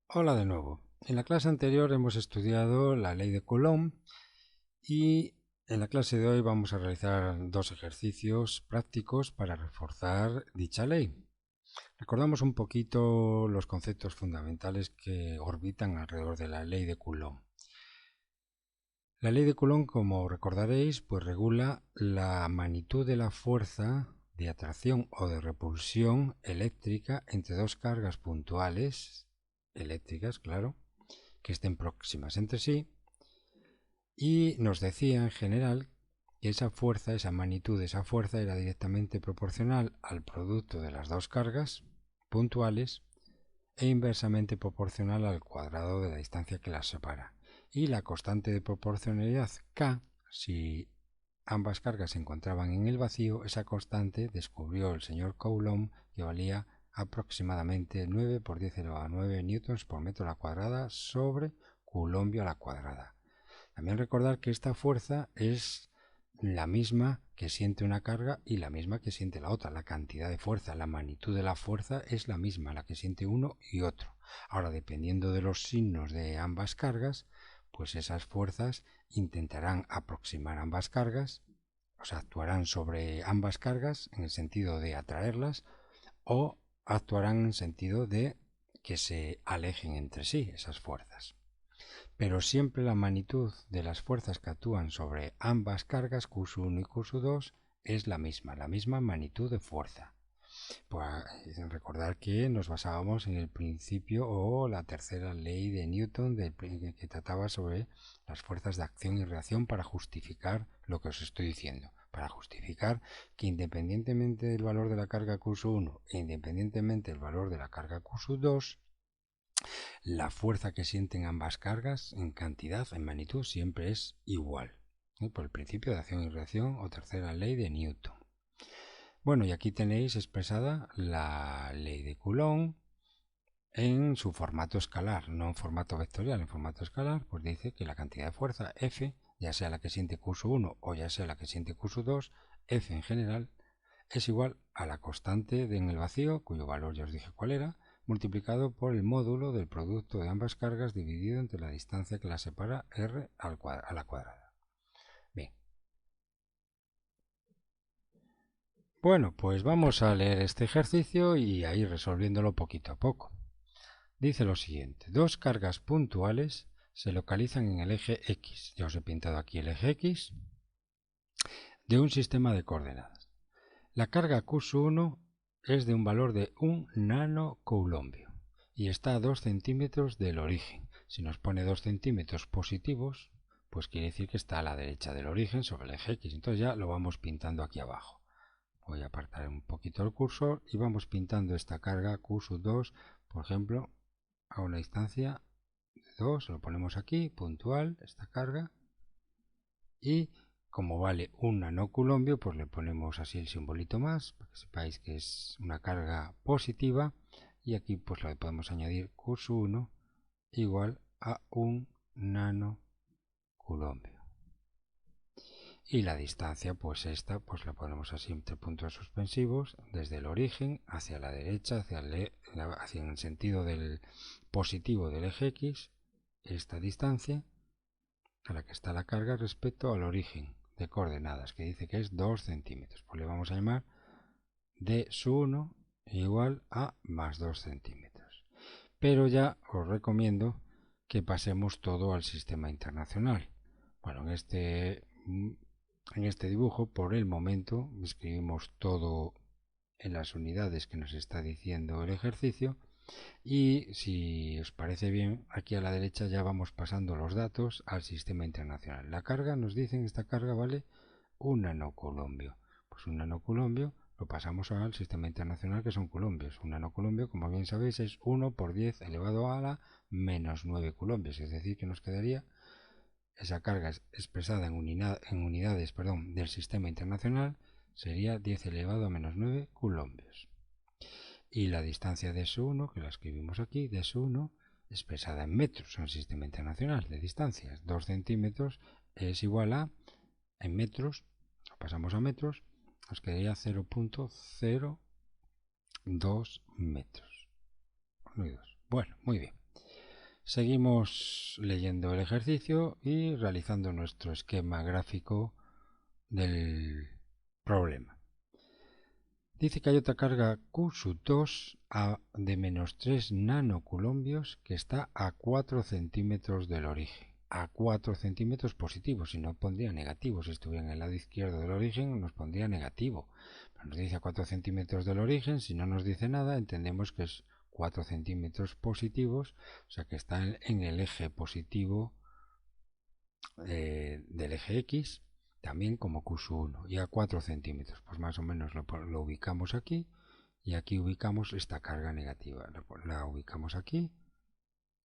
Hola de nuevo. En la clase anterior hemos estudiado la ley de Coulomb y en la clase de hoy vamos a realizar dos ejercicios prácticos para reforzar dicha ley. Recordamos un poquito los conceptos fundamentales que orbitan alrededor de la ley de Coulomb. La ley de Coulomb, como recordaréis, pues regula la magnitud de la fuerza de atracción o de repulsión eléctrica entre dos cargas puntuales, eléctricas, claro, que estén próximas entre sí, y nos decía en general que esa fuerza, esa magnitud de esa fuerza era directamente proporcional al producto de las dos cargas puntuales e inversamente proporcional al cuadrado de la distancia que las separa. Y la constante de proporcionalidad K, si ambas cargas se encontraban en el vacío, esa constante descubrió el señor Coulomb que valía aproximadamente 9 por 10 elevado a 9 newtons por metro a la cuadrada sobre coulombio a la cuadrada. También recordar que esta fuerza es la misma que siente una carga y la misma que siente la otra. La cantidad de fuerza, la magnitud de la fuerza es la misma, la que siente uno y otro. Ahora, dependiendo de los signos de ambas cargas, pues esas fuerzas intentarán aproximar ambas cargas, o sea, actuarán sobre ambas cargas en el sentido de atraerlas o actuarán en el sentido de que se alejen entre sí esas fuerzas. Pero siempre la magnitud de las fuerzas que actúan sobre ambas cargas Q1 y Q2 es la misma magnitud de fuerza. Pues recordar que nos basábamos en el principio o la tercera ley de Newton que trataba sobre las fuerzas de acción y reacción para justificar lo que os estoy diciendo. Para justificar que independientemente del valor de la carga Q1 e independientemente del valor de la carga Q2, la fuerza que sienten ambas cargas en cantidad, en magnitud, siempre es igual, por el principio de acción y reacción o tercera ley de Newton. Bueno, y aquí tenéis expresada la ley de Coulomb en su formato escalar, no en formato vectorial, en formato escalar, pues dice que la cantidad de fuerza F, ya sea la que siente Q1 o ya sea la que siente Q2, F en general, es igual a la constante en el vacío, cuyo valor ya os dije cuál era, multiplicado por el módulo del producto de ambas cargas dividido entre la distancia que las separa R a la cuadrada. Bien. Bueno, pues vamos a leer este ejercicio y a ir resolviéndolo poquito a poco. Dice lo siguiente: dos cargas puntuales se localizan en el eje X. Ya os he pintado aquí el eje X de un sistema de coordenadas. La carga Q1 es de un valor de 1 nanocoulombio y está a 2 centímetros del origen. Si nos pone 2 centímetros positivos, pues quiere decir que está a la derecha del origen sobre el eje X. Entonces ya lo vamos pintando aquí abajo. Voy a apartar un poquito el cursor y vamos pintando esta carga Q2, por ejemplo, a una distancia de 2. Lo ponemos aquí, puntual, esta carga. Y como vale un nanocoulombio, pues le ponemos así el simbolito más, para que sepáis que es una carga positiva. Y aquí pues le podemos añadir Q1 igual a un nanocoulombio. Y la distancia, pues esta, pues la ponemos así entre puntos suspensivos, desde el origen hacia la derecha, hacia el sentido del positivo del eje X, esta distancia a la que está la carga respecto al origen de coordenadas, que dice que es 2 centímetros. Pues le vamos a llamar D1 igual a más 2 centímetros. Pero ya os recomiendo que pasemos todo al sistema internacional. Bueno, en este dibujo, por el momento, escribimos todo en las unidades que nos está diciendo el ejercicio. Y si os parece bien, aquí a la derecha ya vamos pasando los datos al sistema internacional. La carga, nos dicen, esta carga vale un nanocoulombio. Pues un nanocoulombio lo pasamos al sistema internacional, que son coulombios. Un nanocoulombio, como bien sabéis, es 1 por 10 elevado a la menos 9 coulombios. Es decir, que nos quedaría esa carga expresada en unidades del sistema internacional, sería 10 elevado a menos 9 coulombios. Y la distancia de S1, que la escribimos aquí, de S1, expresada en metros en el sistema internacional de distancias, 2 centímetros, es igual a, en metros, lo pasamos a metros, nos quedaría 0.02 metros. Bueno, muy bien. Seguimos leyendo el ejercicio y realizando nuestro esquema gráfico del problema. Dice que hay otra carga Q2 de menos 3 nanocoulombios que está a 4 centímetros del origen. A 4 centímetros positivos, si no pondría negativo. Si estuviera en el lado izquierdo del origen nos pondría negativo. Pero nos dice a 4 centímetros del origen, si no nos dice nada entendemos que es 4 centímetros positivos, o sea que está en el eje positivo del eje X, también como Q1, y a 4 centímetros, pues más o menos lo ubicamos aquí, y aquí ubicamos esta carga negativa, la ubicamos aquí,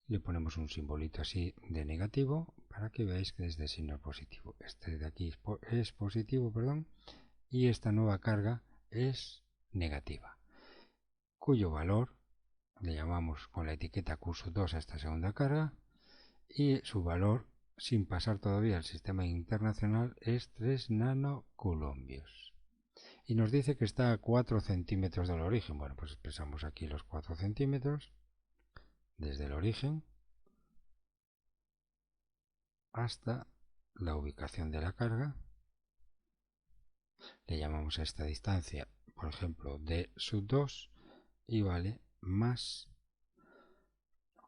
le ponemos un simbolito así de negativo, para que veáis que es de signo positivo. Este de aquí es positivo, perdón, y esta nueva carga es negativa, cuyo valor le llamamos con la etiqueta Q2 a esta segunda carga, y su valor, sin pasar todavía al sistema internacional, es 3 nanocoulombios. Y nos dice que está a 4 centímetros del origen. Bueno, pues expresamos aquí los 4 centímetros desde el origen hasta la ubicación de la carga. Le llamamos a esta distancia, por ejemplo, d2, y vale más,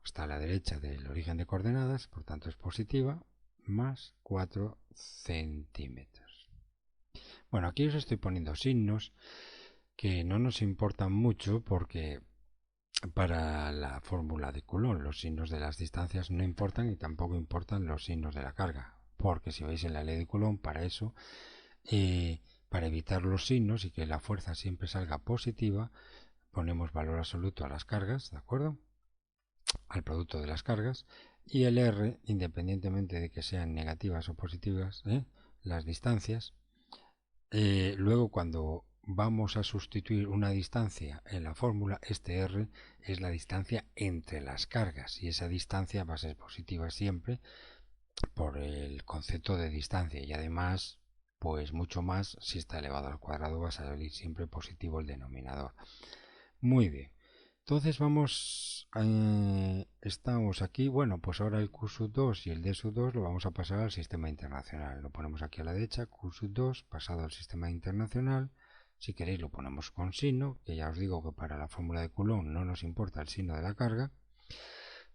está a la derecha del origen de coordenadas, por tanto es positiva, más 4 centímetros. Bueno, aquí os estoy poniendo signos que no nos importan mucho porque para la fórmula de Coulomb los signos de las distancias no importan y tampoco importan los signos de la carga. Porque si veis en la ley de Coulomb, para eso, para evitar los signos y que la fuerza siempre salga positiva, ponemos valor absoluto a las cargas, ¿de acuerdo? Al producto de las cargas, y el R, independientemente de que sean negativas o positivas, las distancias. Luego, cuando vamos a sustituir una distancia en la fórmula, este R es la distancia entre las cargas, y esa distancia va a ser positiva siempre por el concepto de distancia, y además, pues mucho más, si está elevado al cuadrado va a salir siempre positivo el denominador. Muy bien. Entonces estamos aquí, bueno, pues ahora el Q2 y el D2 lo vamos a pasar al sistema internacional. Lo ponemos aquí a la derecha, Q2 pasado al sistema internacional. Si queréis lo ponemos con signo, que ya os digo que para la fórmula de Coulomb no nos importa el signo de la carga.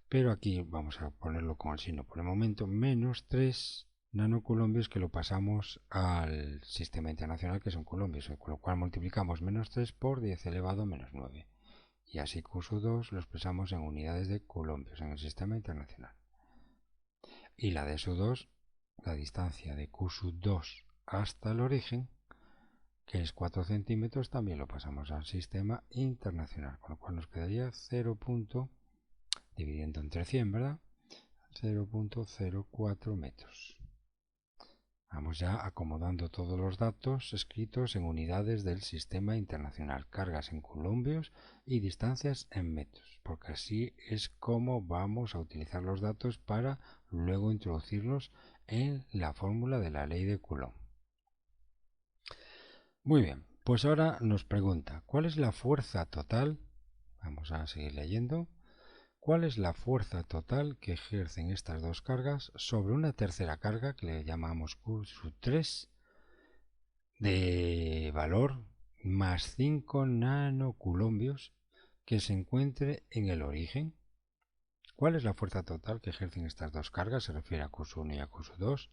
Pero aquí vamos a ponerlo con el signo por el momento, menos 3 nanocoulombios, que lo pasamos al sistema internacional, que son coulombios, con lo cual multiplicamos menos 3 por 10 elevado a menos 9. Y así Q2 lo expresamos en unidades de coulombios en el sistema internacional. Y la D2, la distancia de Q2 hasta el origen, que es 4 centímetros, también lo pasamos al sistema internacional, con lo cual nos quedaría 0. Dividiendo entre 100, ¿verdad? 0.04 metros. Vamos ya acomodando todos los datos escritos en unidades del sistema internacional, cargas en coulombios y distancias en metros, porque así es como vamos a utilizar los datos para luego introducirlos en la fórmula de la ley de Coulomb. Muy bien, pues ahora nos pregunta, ¿cuál es la fuerza total? Vamos a seguir leyendo. ¿Cuál es la fuerza total que ejercen estas dos cargas sobre una tercera carga que le llamamos Q3 de valor más 5 nanocoulombios que se encuentre en el origen? ¿Cuál es la fuerza total que ejercen estas dos cargas? Se refiere a Q1 y a Q2,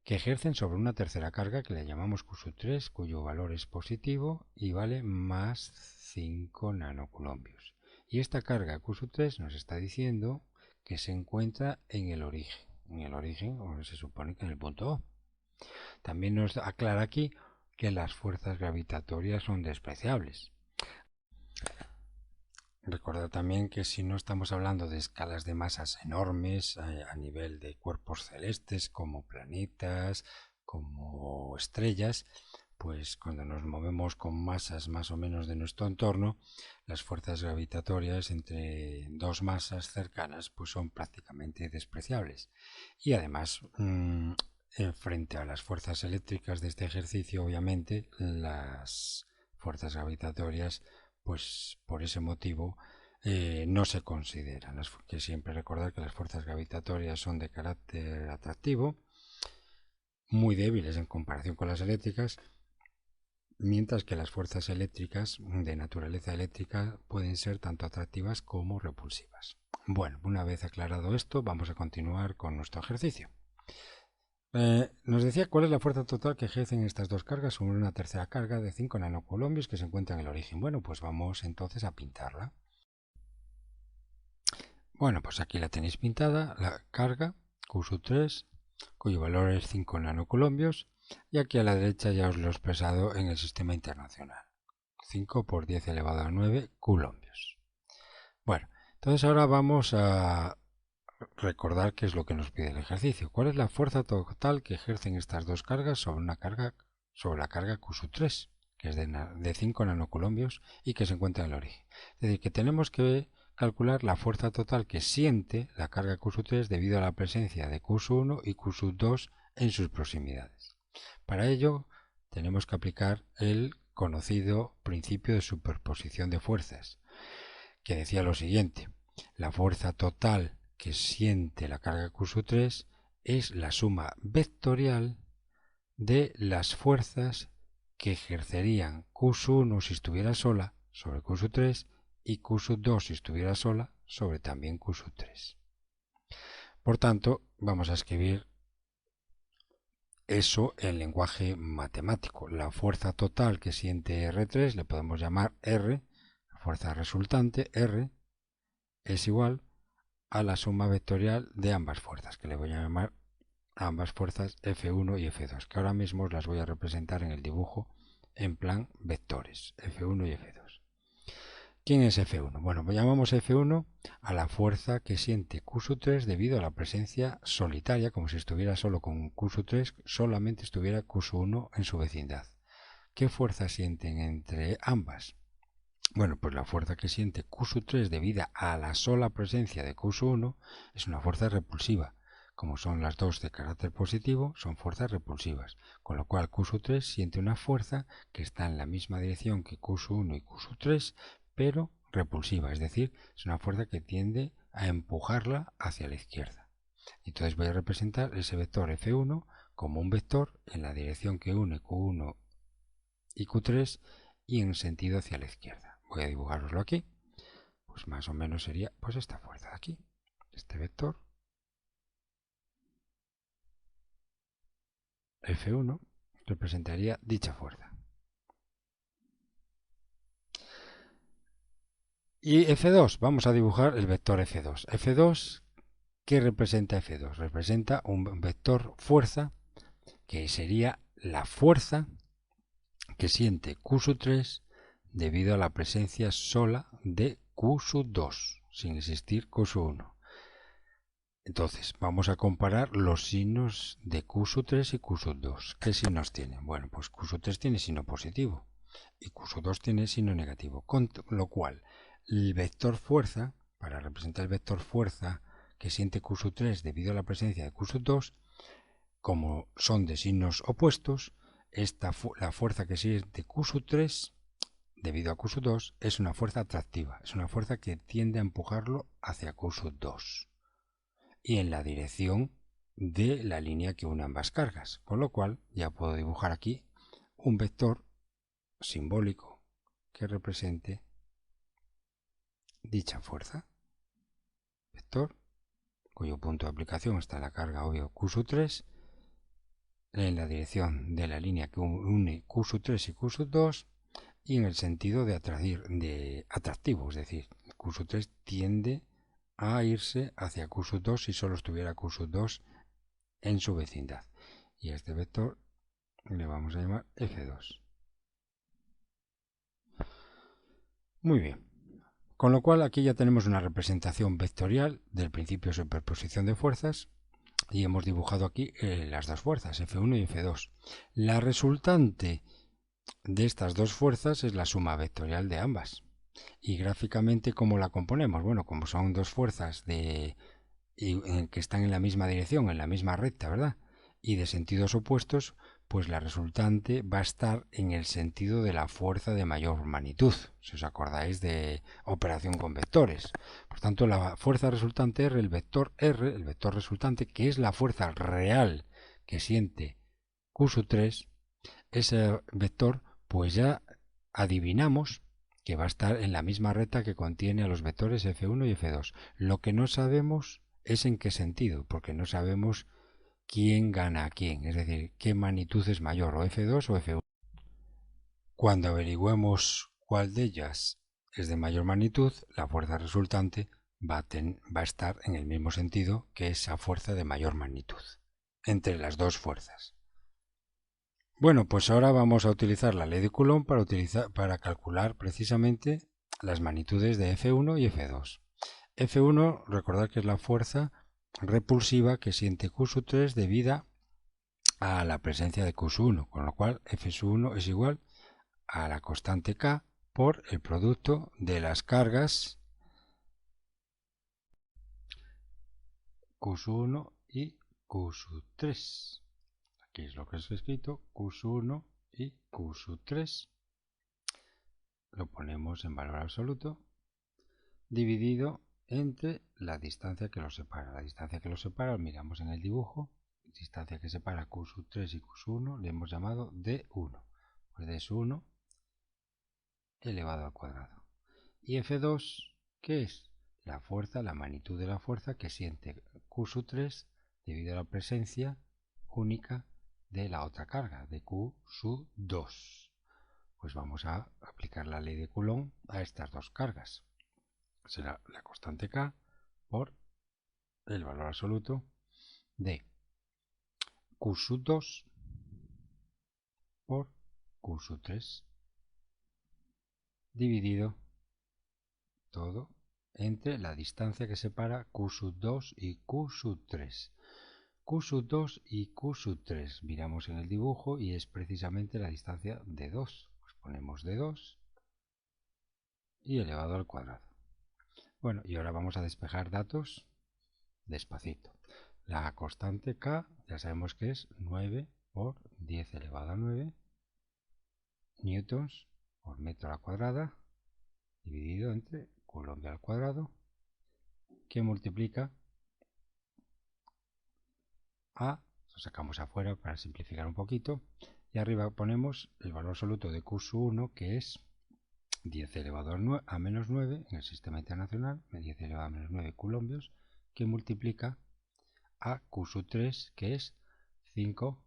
que ejercen sobre una tercera carga que le llamamos Q3, cuyo valor es positivo y vale más 5 nanocoulombios. Y esta carga Q3 nos está diciendo que se encuentra en el origen, o se supone que en el punto O. También nos aclara aquí que las fuerzas gravitatorias son despreciables. Recordad también que si no estamos hablando de escalas de masas enormes a nivel de cuerpos celestes como planetas, como estrellas, pues cuando nos movemos con masas más o menos de nuestro entorno, las fuerzas gravitatorias entre dos masas cercanas pues son prácticamente despreciables. Y además, frente a las fuerzas eléctricas de este ejercicio, obviamente, las fuerzas gravitatorias, pues por ese motivo, no se consideran. Que siempre recordar que las fuerzas gravitatorias son de carácter atractivo, muy débiles en comparación con las eléctricas, mientras que las fuerzas eléctricas de naturaleza eléctrica pueden ser tanto atractivas como repulsivas. Bueno, una vez aclarado esto, vamos a continuar con nuestro ejercicio. Nos decía cuál es la fuerza total que ejercen estas dos cargas sobre una tercera carga de 5 nanocoulombios que se encuentra en el origen. Bueno, pues vamos entonces a pintarla. Bueno, pues aquí la tenéis pintada, la carga Q3, cuyo valor es 5 nanocoulombios, y aquí a la derecha ya os lo he expresado en el sistema internacional. 5 por 10 elevado a 9 coulombios. Bueno, entonces ahora vamos a recordar qué es lo que nos pide el ejercicio. ¿Cuál es la fuerza total que ejercen estas dos cargas sobre la carga Q3, que es de 5 nanocoulombios y que se encuentra en el origen? Es decir, que tenemos que calcular la fuerza total que siente la carga Q3 debido a la presencia de Q1 y Q2 en sus proximidades. Para ello tenemos que aplicar el conocido principio de superposición de fuerzas, que decía lo siguiente: la fuerza total que siente la carga Q3 es la suma vectorial de las fuerzas que ejercerían Q1 si estuviera sola sobre Q3 y Q2 si estuviera sola sobre también Q3. Por tanto, vamos a escribir eso en lenguaje matemático. La fuerza total que siente R3 le podemos llamar R, la fuerza resultante R es igual a la suma vectorial de ambas fuerzas, que le voy a llamar a ambas fuerzas F1 y F2, que ahora mismo os las voy a representar en el dibujo en plan vectores, F1 y F2. ¿Quién es F1? Bueno, pues llamamos F1 a la fuerza que siente Q3 debido a la presencia solitaria, como si estuviera solo con Q3, solamente estuviera Q1 en su vecindad. ¿Qué fuerza sienten entre ambas? Bueno, pues la fuerza que siente Q3 debido a la sola presencia de Q1 es una fuerza repulsiva. Como son las dos de carácter positivo, son fuerzas repulsivas, con lo cual Q3 siente una fuerza que está en la misma dirección que Q1 y Q3, pero repulsiva, es decir, es una fuerza que tiende a empujarla hacia la izquierda. Entonces voy a representar ese vector F1 como un vector en la dirección que une Q1 y Q3 y en sentido hacia la izquierda. Voy a dibujaroslo aquí. Pues más o menos sería pues esta fuerza de aquí. Este vector F1 representaría dicha fuerza. Y F2, vamos a dibujar el vector F2. F2, ¿qué representa F2? Representa un vector fuerza que sería la fuerza que siente Q3 debido a la presencia sola de Q2, sin existir Q1. Entonces, vamos a comparar los signos de Q3 y Q2. ¿Qué signos tienen? Bueno, pues Q3 tiene signo positivo y Q2 tiene signo negativo, con lo cual el vector fuerza, para representar el vector fuerza que siente Q3 debido a la presencia de Q2, como son de signos opuestos, la fuerza que siente Q3 debido a Q2 es una fuerza atractiva, es una fuerza que tiende a empujarlo hacia Q2 y en la dirección de la línea que une ambas cargas, con lo cual ya puedo dibujar aquí un vector simbólico que represente dicha fuerza, vector cuyo punto de aplicación está en la carga obvio Q3 en la dirección de la línea que une Q3 y Q2 y en el sentido de atractivo, es decir, Q3 tiende a irse hacia Q2 si solo estuviera Q2 en su vecindad. Y a este vector le vamos a llamar F2. Muy bien. Con lo cual aquí ya tenemos una representación vectorial del principio de superposición de fuerzas y hemos dibujado aquí las dos fuerzas, F1 y F2. La resultante de estas dos fuerzas es la suma vectorial de ambas. Y gráficamente, ¿cómo la componemos? Bueno, como son dos fuerzas que están en la misma dirección, en la misma recta, ¿verdad? Y de sentidos opuestos, pues la resultante va a estar en el sentido de la fuerza de mayor magnitud, si os acordáis de operación con vectores. Por tanto, la fuerza resultante R, el vector resultante, que es la fuerza real que siente Q3, ese vector, pues ya adivinamos que va a estar en la misma recta que contiene a los vectores F1 y F2. Lo que no sabemos es en qué sentido, porque no sabemos quién gana a quién, es decir, qué magnitud es mayor, o F2 o F1. Cuando averigüemos cuál de ellas es de mayor magnitud, la fuerza resultante va a estar en el mismo sentido que esa fuerza de mayor magnitud, entre las dos fuerzas. Bueno, pues ahora vamos a utilizar la ley de Coulomb para calcular precisamente las magnitudes de F1 y F2. F1, recordad que es la fuerza repulsiva que siente Q3 debido a la presencia de Q1, con lo cual F1 es igual a la constante K por el producto de las cargas Q1 y Q3. Aquí es lo que es escrito, Q1 y Q3. Lo ponemos en valor absoluto, dividido entre la distancia que los separa. La distancia que los separa, miramos en el dibujo, distancia que separa Q3 y Q1, le hemos llamado D1. Pues D es 1 elevado al cuadrado. Y F2, ¿qué es? La fuerza, la magnitud de la fuerza que siente Q3 debido a la presencia única de la otra carga, de Q2. Pues vamos a aplicar la ley de Coulomb a estas dos cargas. Será la constante K por el valor absoluto de Q2 por Q3 dividido todo entre la distancia que separa Q2 y Q3. Q2 y Q3 miramos en el dibujo y es precisamente la distancia de 2. Pues ponemos de 2 y elevado al cuadrado. Bueno, y ahora vamos a despejar datos despacito. La constante K ya sabemos que es 9 por 10 elevado a 9 newtons por metro a la cuadrada dividido entre Coulomb al cuadrado, que multiplica a, lo sacamos afuera para simplificar un poquito, y arriba ponemos el valor absoluto de Q1, que es 10 elevado a menos 9 en el sistema internacional, 10 elevado a menos 9 coulombios, que multiplica a Q3, que es 5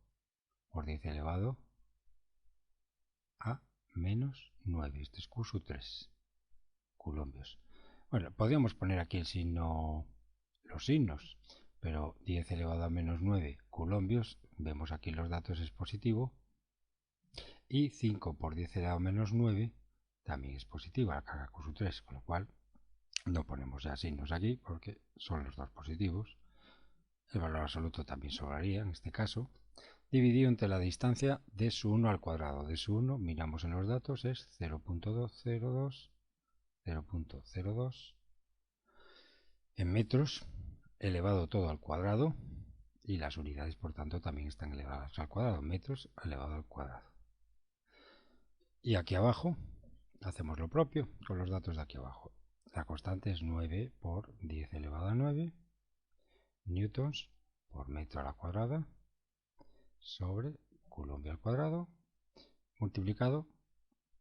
por 10 elevado a menos 9. Este es Q3 coulombios. Bueno, podríamos poner aquí el signo, los signos, pero 10 elevado a menos 9 coulombios, vemos aquí los datos, es positivo, y 5 por 10 elevado a menos 9 también es positiva la carga Q3, con lo cual no ponemos ya signos aquí porque son los dos positivos. El valor absoluto también sobraría en este caso, dividido entre la distancia de su 1 al cuadrado. De su 1, miramos en los datos, es 0.202, 0.02 en metros, elevado todo al cuadrado, y las unidades por tanto también están elevadas al cuadrado, metros elevado al cuadrado. Y aquí abajo hacemos lo propio con los datos de aquí abajo. La constante es 9 por 10 elevado a 9 newtons por metro a la cuadrada sobre Coulomb al cuadrado, multiplicado,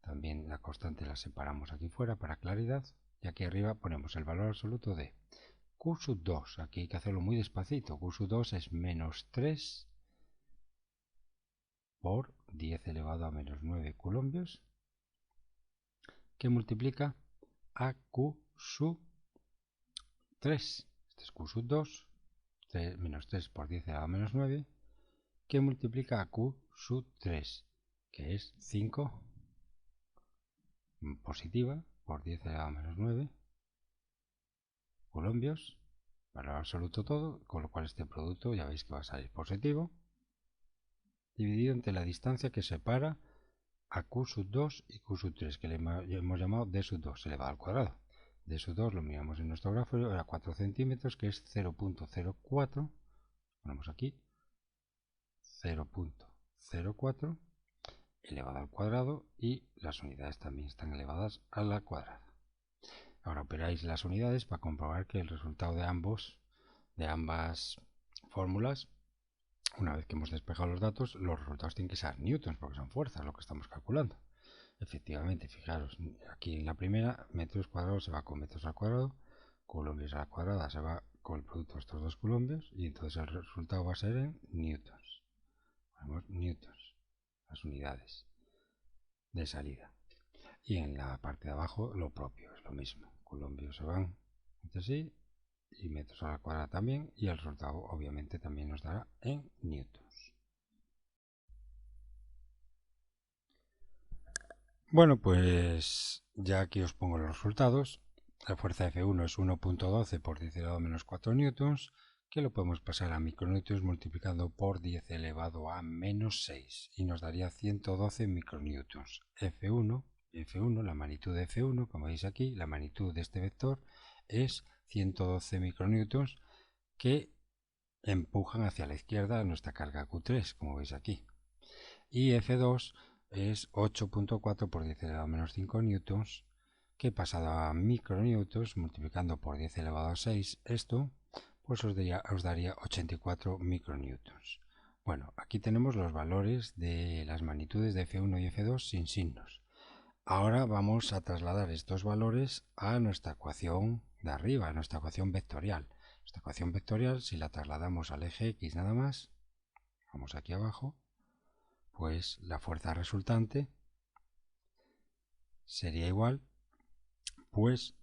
también la constante la separamos aquí fuera para claridad, y aquí arriba ponemos el valor absoluto de Q2, aquí hay que hacerlo muy despacito, Q2 es menos 3 por 10 elevado a menos 9 coulombios, que multiplica a Q3, este es Q2, menos 3 por 10 elevado a menos 9, que multiplica a Q3, que es 5 positiva por 10 elevado a menos 9 coulombios, valor absoluto todo, con lo cual este producto ya veis que va a salir positivo, dividido entre la distancia que separa a Q2 y Q3, que le hemos llamado D2 elevado al cuadrado. D2 lo miramos en nuestro grafo, era 4 centímetros, que es 0.04, ponemos aquí 0.04 0,4 elevado al cuadrado y las unidades también están elevadas a la cuadrada. Ahora operáis las unidades para comprobar que el resultado de ambas fórmulas, una vez que hemos despejado los datos, los resultados tienen que ser newtons, porque son fuerzas lo que estamos calculando. Efectivamente, fijaros, aquí en la primera, metros cuadrados se va con metros al cuadrado, columbios a la cuadrada se va con el producto de estos dos columbios, y entonces el resultado va a ser en newtons. Ponemos newtons, las unidades de salida. Y en la parte de abajo lo propio, es lo mismo. Columbios se van entre sí y metros a la cuadrada también, y el resultado obviamente también nos dará en newtons. Bueno, pues ya aquí os pongo los resultados. La fuerza F1 es 1.12 por 10 elevado a menos 4 newtons, que lo podemos pasar a micronewtons multiplicando por 10 elevado a menos 6 y nos daría 112 micronewtons. F1, la magnitud de F1, como veis aquí, la magnitud de este vector es 112 micronewtons que empujan hacia la izquierda nuestra carga Q3, como veis aquí. Y F2 es 8.4 por 10 elevado a menos 5 newtons, que pasado a micronewtons multiplicando por 10 elevado a 6, esto pues os daría 84 micronewtons. Bueno, aquí tenemos los valores de las magnitudes de F1 y F2 sin signos. Ahora vamos a trasladar estos valores a nuestra ecuación de arriba, a nuestra ecuación vectorial. Esta ecuación vectorial, si la trasladamos al eje X nada más, vamos aquí abajo, pues la fuerza resultante sería igual pues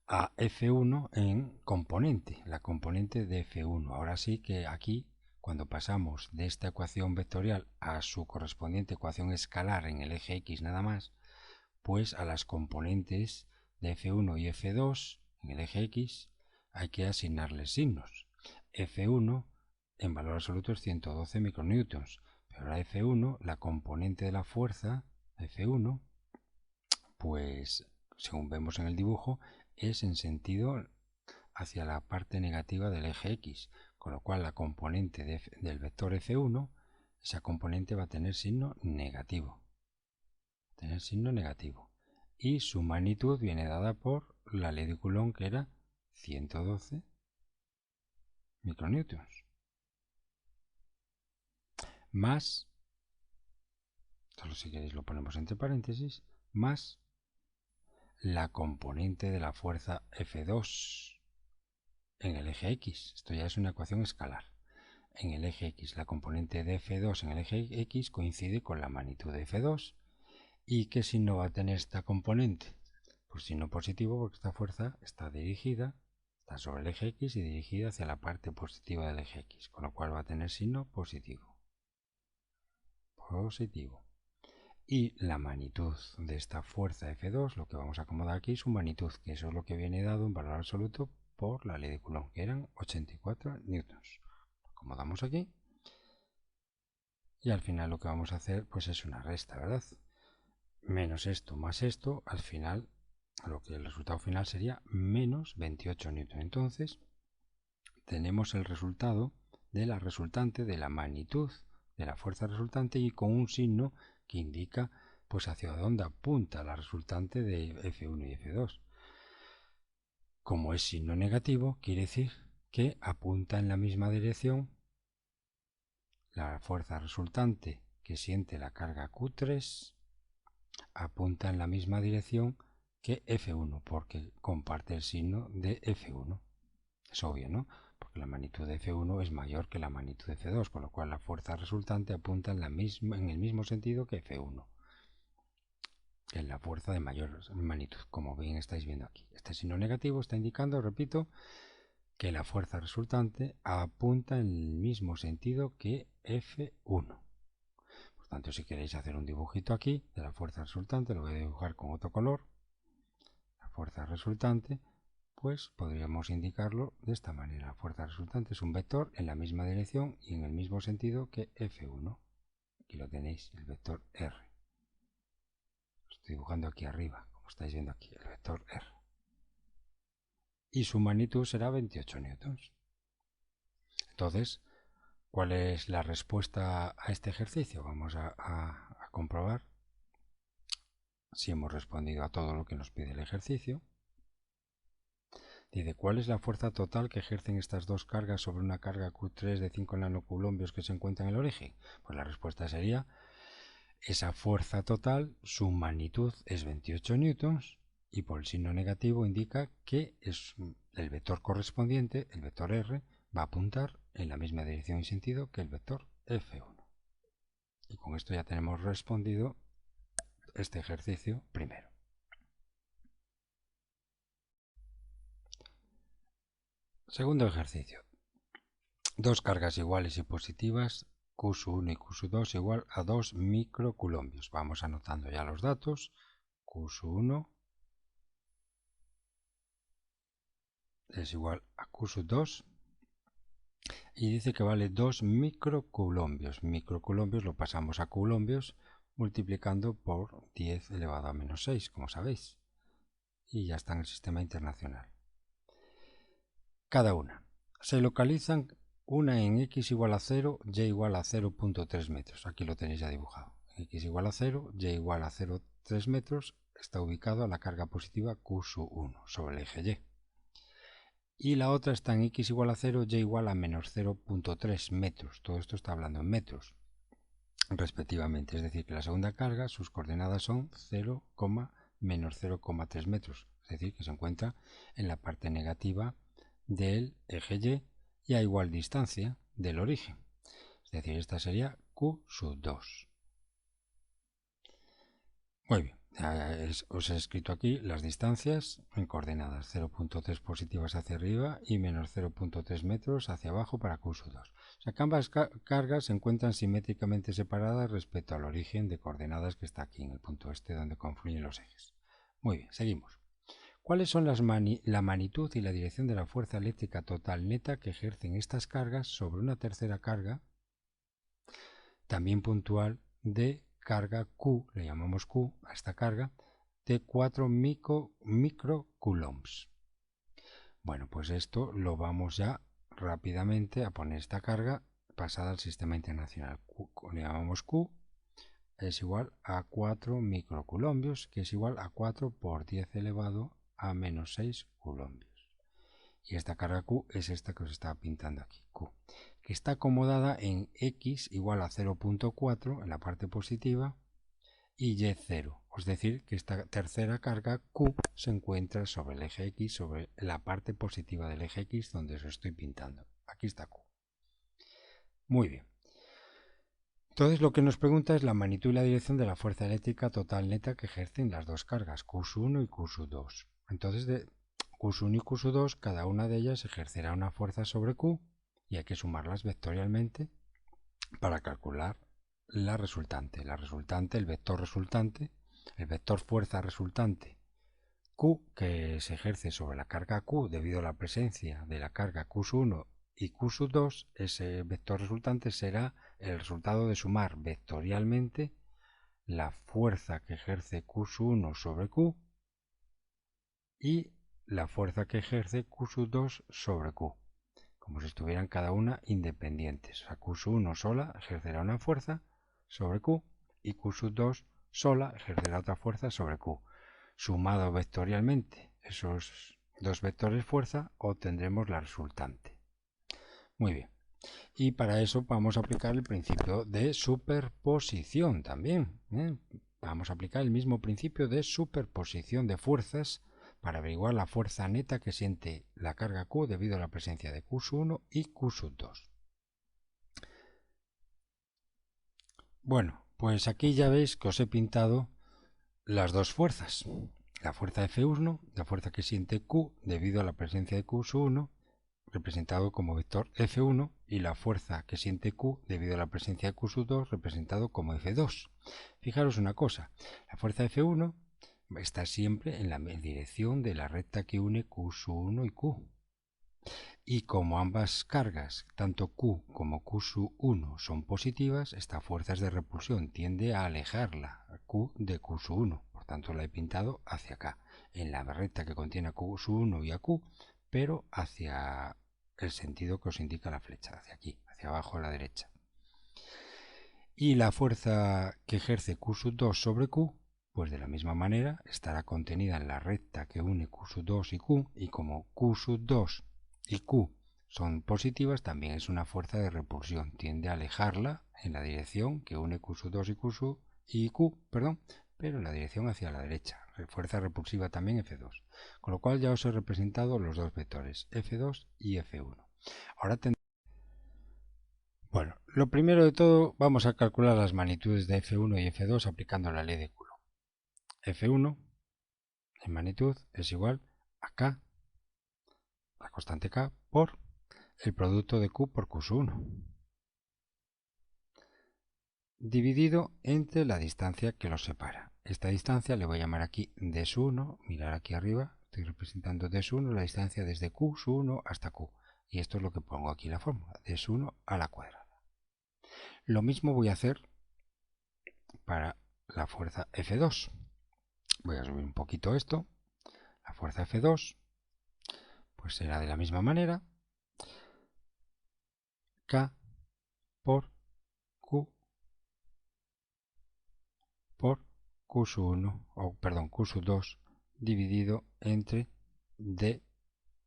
a F1 en componente, la componente de F1. Ahora sí que aquí, cuando pasamos de esta ecuación vectorial a su correspondiente ecuación escalar en el eje X nada más, pues a las componentes de F1 y F2 en el eje X hay que asignarles signos. F1 en valor absoluto es 112 micronewtons, pero ahora F1, la componente de la fuerza, F1, pues según vemos en el dibujo, es en sentido hacia la parte negativa del eje X, con lo cual la componente del vector F1, esa componente va a tener signo negativo. Y su magnitud viene dada por la ley de Coulomb, que era 112 micronewtons. Más, solo si queréis lo ponemos entre paréntesis, más la componente de la fuerza F2 en el eje X. Esto ya es una ecuación escalar. En el eje X, la componente de F2 en el eje X coincide con la magnitud de F2. ¿Y qué signo va a tener esta componente? Pues signo positivo, porque esta fuerza está sobre el eje X y dirigida hacia la parte positiva del eje X, con lo cual va a tener signo positivo. Y la magnitud de esta fuerza F2, lo que vamos a acomodar aquí, es su magnitud, que eso es lo que viene dado en valor absoluto por la ley de Coulomb, que eran 84 newtons. Lo acomodamos aquí y al final lo que vamos a hacer pues es una resta, ¿verdad? Menos esto más esto, al final lo que el resultado final sería menos 28 newton. Entonces tenemos el resultado de la resultante de la magnitud de la fuerza resultante y con un signo que indica pues hacia dónde apunta la resultante de F1 y F2. Como es signo negativo, quiere decir que apunta en la misma dirección la fuerza resultante que siente la carga Q3, apunta en la misma dirección que F1, porque comparte el signo de F1. Es obvio, ¿no? Porque la magnitud de F1 es mayor que la magnitud de F2, con lo cual la fuerza resultante apunta en el mismo sentido que F1, que es la fuerza de mayor magnitud, como bien estáis viendo aquí. Este signo negativo está indicando, repito, que la fuerza resultante apunta en el mismo sentido que F1. Por tanto, si queréis hacer un dibujito aquí de la fuerza resultante, lo voy a dibujar con otro color. La fuerza resultante, pues podríamos indicarlo de esta manera. La fuerza resultante es un vector en la misma dirección y en el mismo sentido que F1. Aquí lo tenéis, el vector R. Lo estoy dibujando aquí arriba, como estáis viendo aquí, el vector R. Y su magnitud será 28 newtons. Entonces, ¿Cuál es la respuesta a este ejercicio? Vamos a comprobar si hemos respondido a todo lo que nos pide el ejercicio. Dice, ¿cuál es la fuerza total que ejercen estas dos cargas sobre una carga Q3 de 5 nanocoulombios que se encuentra en el origen? Pues la respuesta sería, esa fuerza total, su magnitud es 28 newtons y por el signo negativo indica que es el vector correspondiente, el vector R, va a apuntar en la misma dirección y sentido que el vector F1. Y con esto ya tenemos respondido este ejercicio primero. Segundo ejercicio. Dos cargas iguales y positivas, Q1 y Q2 igual a 2 microcoulombios. Vamos anotando ya los datos. Q1 es igual a Q2 y dice que vale 2 microcoulombios. Microcoulombios lo pasamos a coulombios multiplicando por 10 elevado a menos 6, como sabéis. Y ya está en el sistema internacional. Cada una. Se localizan una en x igual a 0, y igual a 0.3 metros. Aquí lo tenéis ya dibujado. X igual a 0, y igual a 0,3 metros está ubicado a la carga positiva Q1 sobre el eje Y. Y la otra está en x igual a 0, y igual a menos 0.3 metros. Todo esto está hablando en metros, respectivamente. Es decir, que la segunda carga, sus coordenadas son 0, menos 0,3 metros. Es decir, que se encuentra en la parte negativa del eje y a igual distancia del origen. Es decir, esta sería Q2. Muy bien, os he escrito aquí las distancias en coordenadas 0.3 positivas hacia arriba y menos 0.3 metros hacia abajo para Q2. O sea que ambas cargas se encuentran simétricamente separadas respecto al origen de coordenadas que está aquí en el punto este donde confluyen los ejes. Muy bien, seguimos. ¿Cuáles son la magnitud y la dirección de la fuerza eléctrica total neta que ejercen estas cargas sobre una tercera carga, también puntual, de carga Q, le llamamos Q a esta carga, de 4 microcoulombs? Bueno, pues esto lo vamos ya rápidamente a poner esta carga pasada al sistema internacional. Le llamamos Q, es igual a 4 microcoulombios, que es igual a 4 por 10 elevado a menos 6 coulombios. Y esta carga Q es esta que os estaba pintando aquí, Q, que está acomodada en X igual a 0.4 en la parte positiva y Y 0. Es decir, que esta tercera carga Q se encuentra sobre el eje X, sobre la parte positiva del eje X donde os estoy pintando. Aquí está Q. Muy bien. Entonces lo que nos pregunta es la magnitud y la dirección de la fuerza eléctrica total neta que ejercen las dos cargas, Q1 y Q2. Entonces de Q1 y Q2, cada una de ellas ejercerá una fuerza sobre Q y hay que sumarlas vectorialmente para calcular la resultante. El vector resultante, el vector fuerza resultante Q que se ejerce sobre la carga Q debido a la presencia de la carga Q1 y Q2, ese vector resultante será el resultado de sumar vectorialmente la fuerza que ejerce Q1 sobre Q y la fuerza que ejerce Q2 sobre Q, como si estuvieran cada una independientes. O sea, Q1 sola ejercerá una fuerza sobre Q y Q2 sola ejercerá otra fuerza sobre Q. Sumado vectorialmente esos dos vectores fuerza, obtendremos la resultante. Muy bien. Y para eso vamos a aplicar el principio de superposición también. Vamos a aplicar el mismo principio de superposición de fuerzas para averiguar la fuerza neta que siente la carga Q debido a la presencia de Q1 y Q2. Bueno, pues aquí ya veis que os he pintado las dos fuerzas. La fuerza F1, la fuerza que siente Q debido a la presencia de Q1, representado como vector F1, y la fuerza que siente Q debido a la presencia de Q2, representado como F2. Fijaros una cosa, la fuerza F1 está siempre en la dirección de la recta que une Q1 y Q. Y como ambas cargas, tanto Q como Q1 son positivas, esta fuerza de repulsión tiende a alejarla, Q de Q1. Por tanto, la he pintado hacia acá, en la recta que contiene a Q1 y a Q, pero hacia el sentido que os indica la flecha, hacia aquí, hacia abajo a la derecha. Y la fuerza que ejerce Q sub 2 sobre Q, pues de la misma manera estará contenida en la recta que une Q sub 2 y Q, y como Q sub 2 y Q son positivas, también es una fuerza de repulsión, tiende a alejarla en la dirección que une Q sub 2 y Q, pero en la dirección hacia la derecha, fuerza repulsiva también F2, con lo cual ya os he representado los dos vectores, F2 y F1. Ahora Bueno, lo primero de todo vamos a calcular las magnitudes de F1 y F2 aplicando la ley de Coulomb. F1 en magnitud es igual a K, la constante K, por el producto de Q por Q1, dividido entre la distancia que los separa. Esta distancia le voy a llamar aquí D1, mirar aquí arriba, estoy representando D1, la distancia desde Q1 hasta Q. Y esto es lo que pongo aquí en la fórmula, D1 a la cuadrada. Lo mismo voy a hacer para la fuerza F2. Voy a subir un poquito esto. La fuerza F2 pues será de la misma manera K por Q por Q sub 1, o perdón, Q sub 2 dividido entre D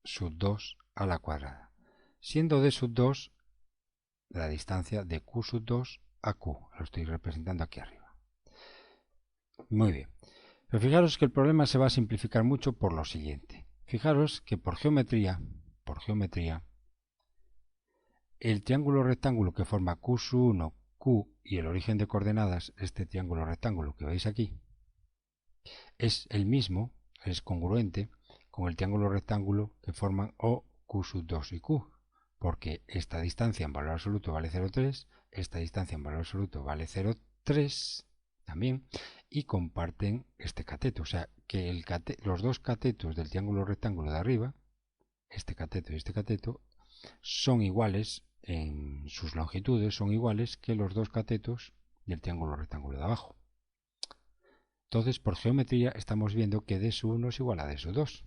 sub 2 a la cuadrada, siendo D sub 2 la distancia de Q sub 2 a Q. Lo estoy representando aquí arriba. Muy bien. Pero fijaros que el problema se va a simplificar mucho por lo siguiente. Fijaros que por geometría, el triángulo rectángulo que forma Q sub 1, Q y el origen de coordenadas, este triángulo rectángulo que veis aquí, es el mismo, es congruente con el triángulo rectángulo que forman O, Q sub 2 y Q, porque esta distancia en valor absoluto vale 0,3, esta distancia en valor absoluto vale 0,3 también, y comparten este cateto, o sea que los dos catetos del triángulo rectángulo de arriba, este cateto y este cateto, son iguales en sus longitudes, son iguales que los dos catetos del triángulo rectángulo de abajo. Entonces, por geometría estamos viendo que D sub 1 es igual a D sub 2.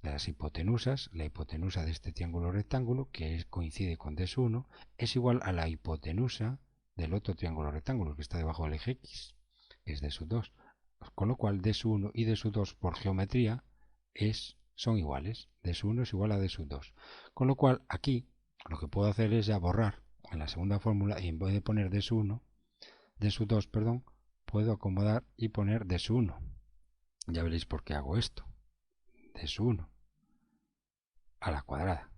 Las hipotenusas, la hipotenusa de este triángulo rectángulo, que coincide con D sub 1, es igual a la hipotenusa del otro triángulo rectángulo que está debajo del eje X, que es D sub 2. Con lo cual D sub 1 y D sub 2 por geometría son iguales. D sub 1 es igual a D sub 2. Con lo cual aquí lo que puedo hacer es ya borrar en la segunda fórmula y en vez de poner D sub 1, D sub 2, perdón, puedo acomodar y poner D sub 1. Ya veréis por qué hago esto. D sub 1 a la cuadrada.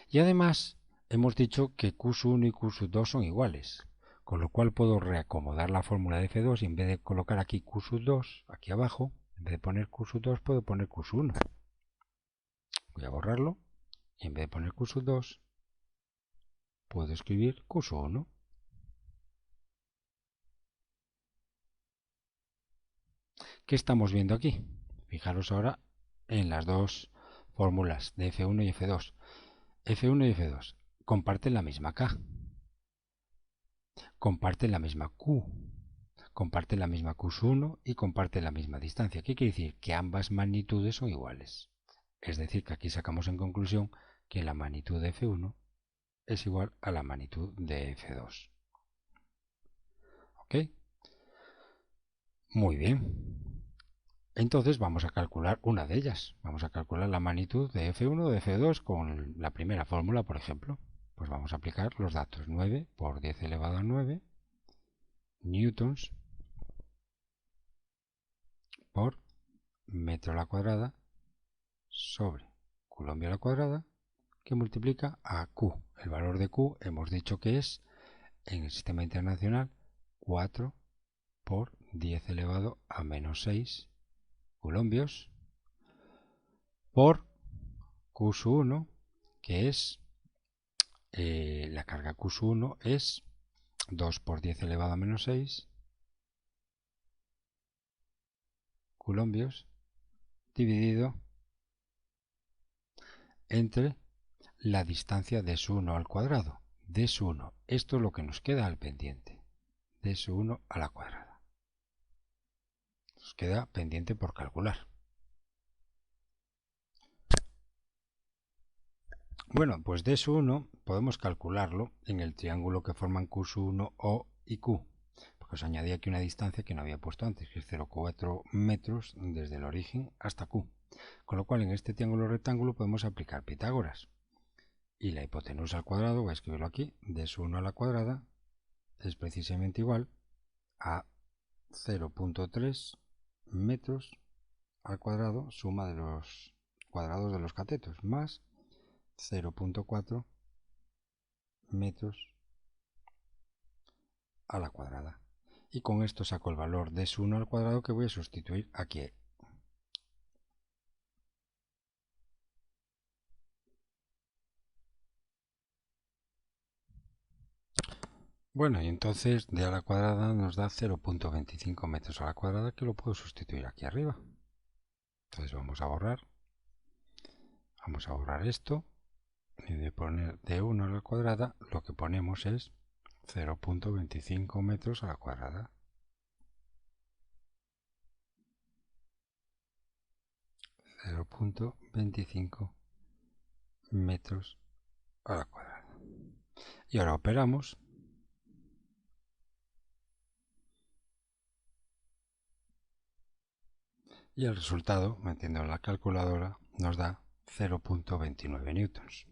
Y además hemos dicho que Q sub 1 y Q sub 2 son iguales, con lo cual puedo reacomodar la fórmula de F2 y en vez de colocar aquí Q sub 2, aquí abajo, en vez de poner Q sub 2 puedo poner Q sub 1. Voy a borrarlo y en vez de poner Q sub 2 puedo escribir Q sub 1. ¿Qué estamos viendo aquí? Fijaros ahora en las dos fórmulas de F1 y F2. F1 y F2 comparten la misma K, comparten la misma Q, comparten la misma Q1 y comparten la misma distancia. ¿Qué quiere decir? Que ambas magnitudes son iguales. Es decir, que aquí sacamos en conclusión que la magnitud de F1 es igual a la magnitud de F2. ¿Ok? Muy bien. Entonces vamos a calcular una de ellas. Vamos a calcular la magnitud de F1 o de F2 con la primera fórmula, por ejemplo. Pues vamos a aplicar los datos 9 por 10 elevado a 9 newtons por metro a la cuadrada sobre coulomb a la cuadrada, que multiplica a Q. El valor de Q hemos dicho que es, en el sistema internacional, 4 por 10 elevado a menos 6 coulombios por Q sub 1, que es la carga Q sub 1 es 2 por 10 elevado a menos 6 coulombios dividido entre la distancia de su 1 al cuadrado, de su 1. Esto es lo que nos queda al pendiente, de su 1 a la cuadrada. Nos queda pendiente por calcular. Bueno, pues ds1 podemos calcularlo en el triángulo que forman Q1, O y Q. Porque os añadí aquí una distancia que no había puesto antes, que es 0,4 metros desde el origen hasta Q. Con lo cual en este triángulo rectángulo podemos aplicar Pitágoras. Y la hipotenusa al cuadrado, voy a escribirlo aquí, ds1 a la cuadrada es precisamente igual a 0,3 metros al cuadrado, suma de los cuadrados de los catetos, más 0,4 metros a la cuadrada. Y con esto saco el valor de S1 al cuadrado que voy a sustituir aquí. Bueno, y entonces d a la cuadrada nos da 0,25 metros a la cuadrada, que lo puedo sustituir aquí arriba. Entonces vamos a borrar esto, y de poner d1 a la cuadrada lo que ponemos es 0,25 metros a la cuadrada. 0,25 metros a la cuadrada. Y ahora operamos. Y el resultado, metiendo en la calculadora, nos da 0,29 newtons.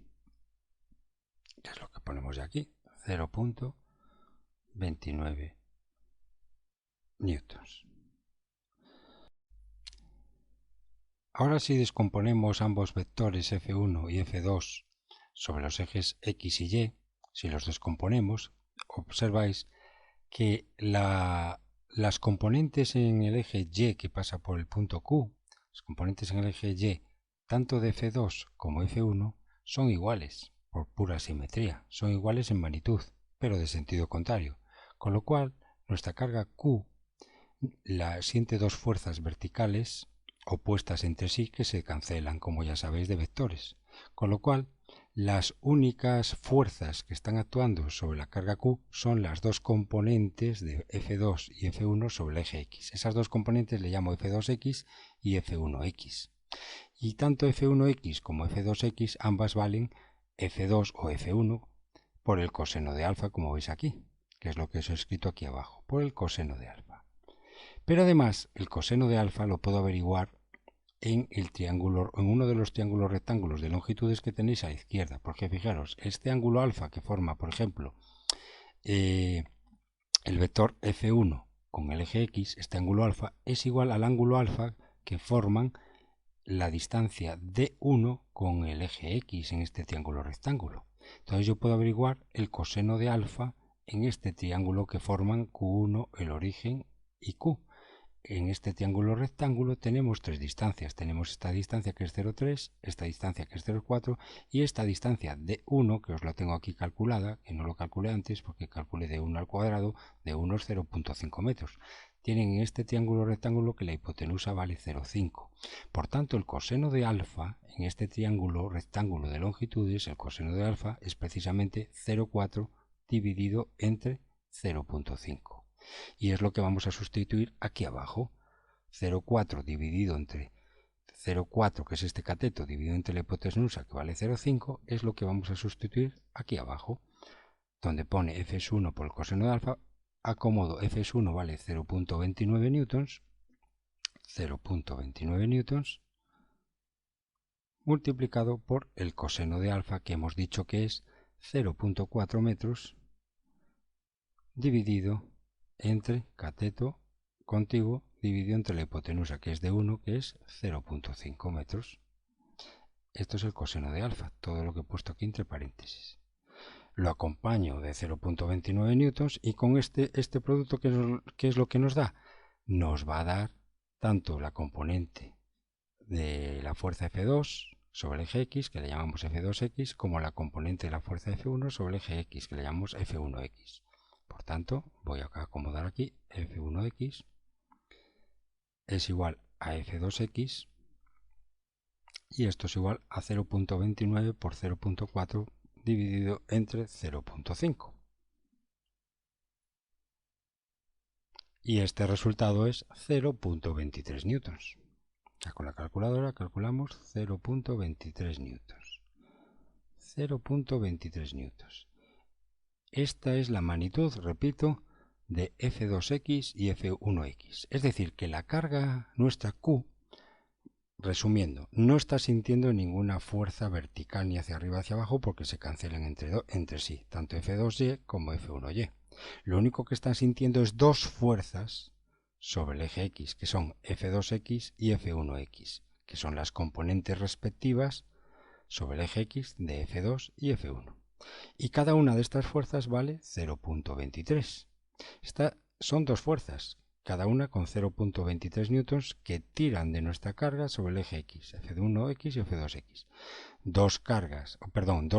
Que es lo que ponemos ya aquí, 0,29 newtons. Ahora si descomponemos ambos vectores F1 y F2 sobre los ejes X y Y, si los descomponemos, observáis que las componentes en el eje Y que pasa por el punto Q, las componentes en el eje Y, tanto de F2 como F1, son iguales por pura simetría, son iguales en magnitud, pero de sentido contrario, con lo cual nuestra carga Q siente dos fuerzas verticales opuestas entre sí que se cancelan, como ya sabéis, de vectores, con lo cual las únicas fuerzas que están actuando sobre la carga Q son las dos componentes de F2 y F1 sobre el eje X. Esas dos componentes le llamo F2X y F1X. Y tanto F1X como F2X ambas valen F2 o F1 por el coseno de alfa, como veis aquí, que es lo que os he escrito aquí abajo, por el coseno de alfa. Pero además el coseno de alfa lo puedo averiguar en uno de los triángulos rectángulos de longitudes que tenéis a la izquierda, porque fijaros, este ángulo alfa que forma, por ejemplo, el vector F1 con el eje X, este ángulo alfa, es igual al ángulo alfa que forman la distancia D1 con el eje X en este triángulo rectángulo. Entonces yo puedo averiguar el coseno de alfa en este triángulo que forman Q1, el origen, y Q. En este triángulo rectángulo tenemos tres distancias. Tenemos esta distancia que es 0,3, esta distancia que es 0,4 y esta distancia de 1, que os la tengo aquí calculada, que no lo calculé antes porque calculé de 1 al cuadrado, de 1 es 0,5 metros. Tienen en este triángulo rectángulo que la hipotenusa vale 0,5. Por tanto, el coseno de alfa en este triángulo rectángulo de longitudes, el coseno de alfa es precisamente 0,4 dividido entre 0,5. Y es lo que vamos a sustituir aquí abajo. 0,4 dividido entre 0,4, que es este cateto, dividido entre la hipotenusa, que vale 0,5, es lo que vamos a sustituir aquí abajo, donde pone F1 por el coseno de alfa. Acomodo F1 vale 0,29 newtons, 0,29 newtons, multiplicado por el coseno de alfa, que hemos dicho que es 0,4 metros, dividido entre cateto contiguo dividido entre la hipotenusa, que es de 1, que es 0,5 metros. Esto es el coseno de alfa, todo lo que he puesto aquí entre paréntesis. Lo acompaño de 0,29 newtons y con este producto, ¿qué es lo que nos da? Nos va a dar tanto la componente de la fuerza F2 sobre el eje X, que le llamamos F2X, como la componente de la fuerza F1 sobre el eje X, que le llamamos F1X. Por tanto, voy a acomodar aquí F1X es igual a F2X y esto es igual a 0,29 por 0,4 dividido entre 0,5. Y este resultado es 0,23 newtons. Ya con la calculadora calculamos 0,23 newtons. 0.23 newtons. Esta es la magnitud, repito, de F2x y F1x. Es decir, que la carga nuestra Q, resumiendo, no está sintiendo ninguna fuerza vertical ni hacia arriba ni hacia abajo porque se cancelan entre sí, tanto F2y como F1y. Lo único que están sintiendo es dos fuerzas sobre el eje X, que son F2x y F1x, que son las componentes respectivas sobre el eje X de F2 y F1. Y cada una de estas fuerzas vale 0.23. Estas son dos fuerzas, cada una con 0.23 newtons, que tiran de nuestra carga sobre el eje X, F1x y F2x. Dos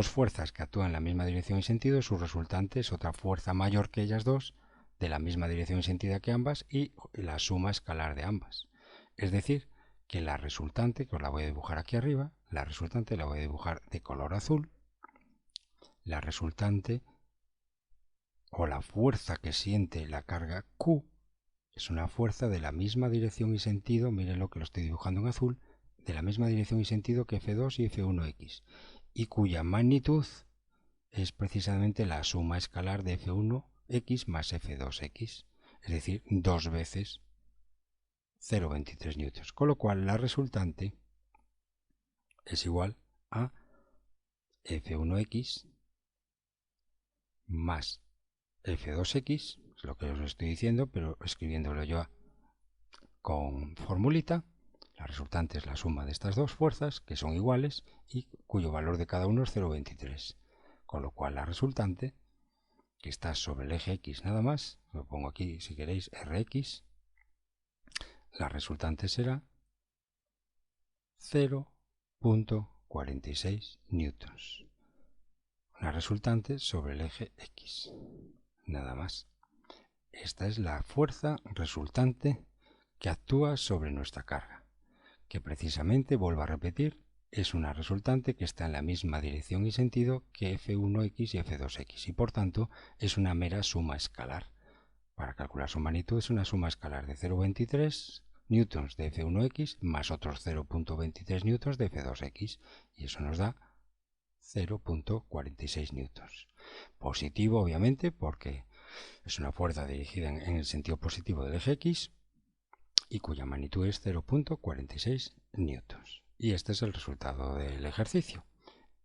fuerzas que actúan en la misma dirección y sentido, su resultante es otra fuerza mayor que ellas dos, de la misma dirección y sentido que ambas, y la suma escalar de ambas. Es decir, que la resultante, que os la voy a dibujar aquí arriba, la resultante la voy a dibujar de color azul. La resultante o la fuerza que siente la carga Q es una fuerza de la misma dirección y sentido, miren lo que lo estoy dibujando en azul, de la misma dirección y sentido que F2 y F1x, y cuya magnitud es precisamente la suma escalar de F1x más F2x, es decir, 2 veces 0,23 newtons, con lo cual la resultante es igual a F1x más F2x, es lo que os estoy diciendo, pero escribiéndolo yo con formulita. La resultante es la suma de estas dos fuerzas, que son iguales, y cuyo valor de cada uno es 0,23. Con lo cual la resultante, que está sobre el eje X nada más, lo pongo aquí si queréis, Rx, la resultante será 0.46 newtons. Una resultante sobre el eje X. Nada más. Esta es la fuerza resultante que actúa sobre nuestra carga, que precisamente, vuelvo a repetir, es una resultante que está en la misma dirección y sentido que F1x y F2x, y por tanto es una mera suma escalar. Para calcular su magnitud es una suma escalar de 0,23 newtons de F1x más otros 0.23 newtons de F2x, y eso nos da 0.46 newtons. Positivo, obviamente, porque es una fuerza dirigida en el sentido positivo del eje X y cuya magnitud es 0.46 newtons. Y este es el resultado del ejercicio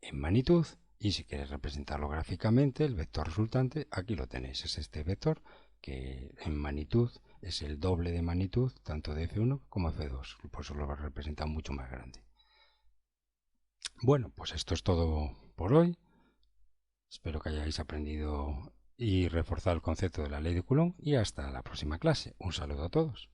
en magnitud. Y si queréis representarlo gráficamente, el vector resultante, aquí lo tenéis, es este vector que en magnitud es el doble de magnitud tanto de F1 como F2, por eso lo representa mucho más grande. Bueno, pues esto es todo por hoy. Espero que hayáis aprendido y reforzado el concepto de la ley de Coulomb, y hasta la próxima clase. Un saludo a todos.